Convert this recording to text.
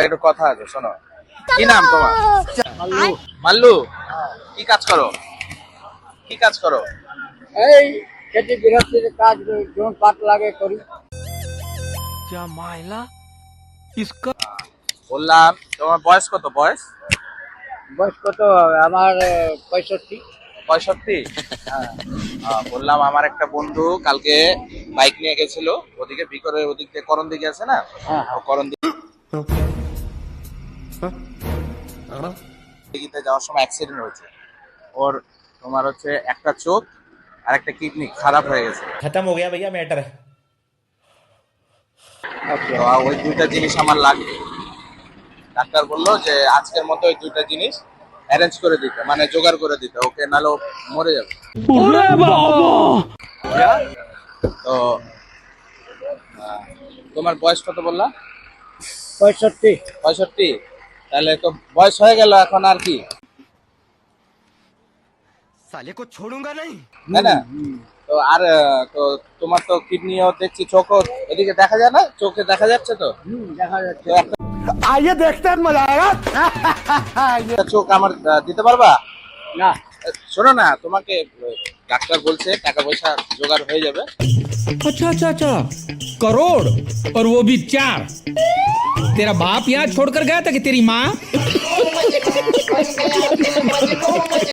একটু কথা আছে, শোনো। কি নাম তোমার? মাল্লু। মাল্লু। কি কাজ করো? কি কাজ করো? এই খেতে গৃহস্থির কাজ, জোন পাট লাগে করি। বললাম তোমার বয়স কত? বয়স বয়স কত? আমার 65। 65? বললাম আমার একটা বন্ধু কালকে বাইক নিয়ে গেছিল ওদিকে ভিতরের ওদিক দিয়ে করণ দিকে আছে না, হ্যাঁ, ও করণ দিকে যাওয়ার সময় অ্যাক্সিডেন্ট হয়েছে। ওর তোমার হচ্ছে একটা চোখ আর একটা কিডনি খারাপ হয়ে গেছে। खत्म हो गया भैया मैटर। আচ্ছা। তো ওই দুইটা জিনিস আমার লাগবে। ডাক্তার বললো যে আজকের মতো ওই দুইটা জিনিস অ্যারেঞ্জ করে দিতে, মানে জোগাড় করে দিতে, ওকে নাহলে ও মরে যাবে। তো তোমার বয়স কত বললা? 65। 65? তাহলে তো বয়স হয়ে গেল, এখন আর কি, साले को छोड़ूंगा नहीं। তাই না? তো আর তো তোমার তো কিডনিও দেখছি, চোখও এদিকে দেখা যায় না, চোখে দেখা যাচ্ছে তো। দেখা যাচ্ছে। তো आइए देखते हैं मजा आएगा। একটা চোখ আমার দিতে পারবা? না। শোনো না, তোমাকে ডাক্তার বলছে টাকা পয়সা জোগাড় হয়ে যাবে। अच्छा अच्छा अच्छा, करोड़? और वो भी 4? तेरा बाप यहाँ छोड़कर गया था कि तेरी माँ?